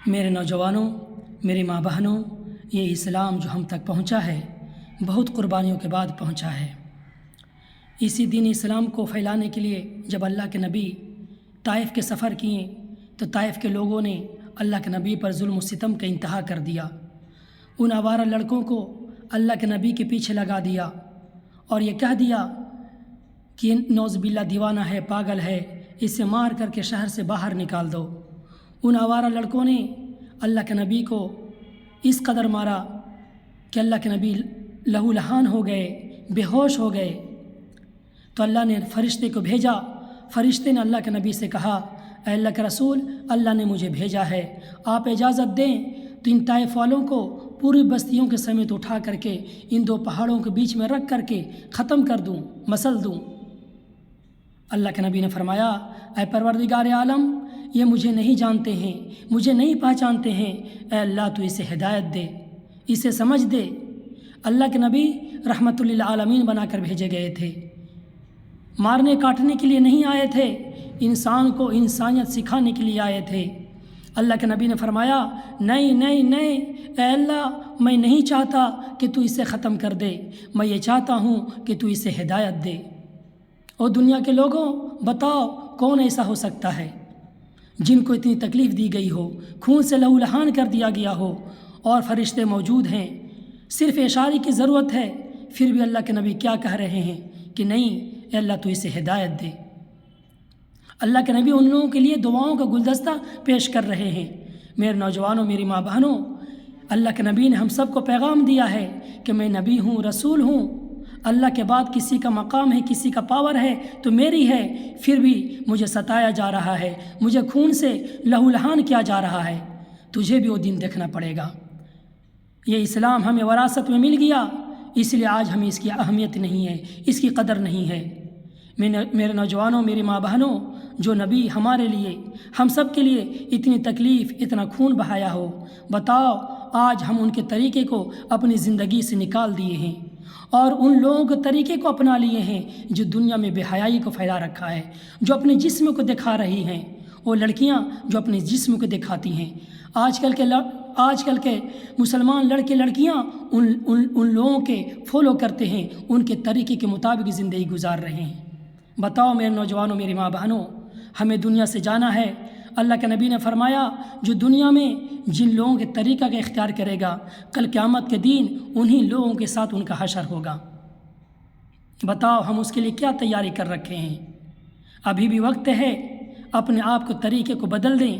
میرے نوجوانوں، میری ماں بہنوں، یہ اسلام جو ہم تک پہنچا ہے بہت قربانیوں کے بعد پہنچا ہے۔ اسی دین اسلام کو پھیلانے کے لیے جب اللہ کے نبی طائف کے سفر کیے تو طائف کے لوگوں نے اللہ کے نبی پر ظلم و ستم کا انتہا کر دیا۔ ان آوارہ لڑکوں کو اللہ کے نبی کے پیچھے لگا دیا اور یہ کہہ دیا کہ نعوذ باللہ دیوانہ ہے، پاگل ہے، اسے مار کر کے شہر سے باہر نکال دو۔ ان آوارہ لڑکوں نے اللہ کے نبی کو اس قدر مارا کہ اللہ کے نبی لہو لہان ہو گئے، بے ہوش ہو گئے۔ تو اللہ نے فرشتے کو بھیجا۔ فرشتے نے اللہ کے نبی سے کہا، اے اللہ کے رسول، اللہ نے مجھے بھیجا ہے، آپ اجازت دیں تو ان طائف والوں کو پوری بستیوں کے سمیت اٹھا کر کے ان دو پہاڑوں کے بیچ میں رکھ کر کے ختم کر دوں، مسل دوں۔ اللہ کے نبی نے فرمایا، اے پروردگار عالم، یہ مجھے نہیں جانتے ہیں، مجھے نہیں پہچانتے ہیں، اے اللہ تو اسے ہدایت دے، اسے سمجھ دے۔ اللہ کے نبی رحمت للعالمین بنا کر بھیجے گئے تھے، مارنے کاٹنے کے لیے نہیں آئے تھے، انسان کو انسانیت سکھانے کے لیے آئے تھے۔ اللہ کے نبی نے فرمایا، نہیں نہیں نہیں، اے اللہ میں نہیں چاہتا کہ تو اسے ختم کر دے، میں یہ چاہتا ہوں کہ تو اسے ہدایت دے۔ اور دنیا کے لوگوں، بتاؤ کون ایسا ہو سکتا ہے جن کو اتنی تکلیف دی گئی ہو، خون سے لہو لہان کر دیا گیا ہو، اور فرشتے موجود ہیں، صرف اشارے کی ضرورت ہے، پھر بھی اللہ کے نبی کیا کہہ رہے ہیں کہ نہیں، اے اللہ تو اسے ہدایت دے۔ اللہ کے نبی ان لوگوں کے لیے دعاؤں کا گلدستہ پیش کر رہے ہیں۔ میرے نوجوانوں، میری ماں بہنوں، اللہ کے نبی نے ہم سب کو پیغام دیا ہے کہ میں نبی ہوں، رسول ہوں، اللہ کے بعد کسی کا مقام ہے، کسی کا پاور ہے تو میری ہے، پھر بھی مجھے ستایا جا رہا ہے، مجھے خون سے لہو لہان کیا جا رہا ہے، تجھے بھی وہ دن دیکھنا پڑے گا۔ یہ اسلام ہمیں وراثت میں مل گیا، اس لیے آج ہمیں اس کی اہمیت نہیں ہے، اس کی قدر نہیں ہے۔ میرے نوجوانوں، میری ماں بہنوں، جو نبی ہمارے لیے، ہم سب کے لیے اتنی تکلیف، اتنا خون بہایا ہو، بتاؤ آج ہم ان کے طریقے کو اپنی زندگی سے نکال دیے ہیں اور ان لوگوں کے طریقے کو اپنا لیے ہیں جو دنیا میں بے حیائی کو پھیلا رکھا ہے، جو اپنے جسم کو دکھا رہی ہیں، وہ لڑکیاں جو اپنے جسم کو دکھاتی ہیں۔ آج کل کے مسلمان لڑکے لڑکیاں ان لوگوں کے فالو کرتے ہیں، ان کے طریقے کے مطابق زندگی گزار رہے ہیں۔ بتاؤ میرے نوجوانوں، میری ماں بہنوں، ہمیں دنیا سے جانا ہے۔ اللہ کے نبی نے فرمایا، جو دنیا میں جن لوگوں کے طریقہ کا اختیار کرے گا، کل قیامت کے دن انہی لوگوں کے ساتھ ان کا حشر ہوگا۔ بتاؤ ہم اس کے لیے کیا تیاری کر رکھے ہیں؟ ابھی بھی وقت ہے، اپنے آپ کو طریقے کو بدل دیں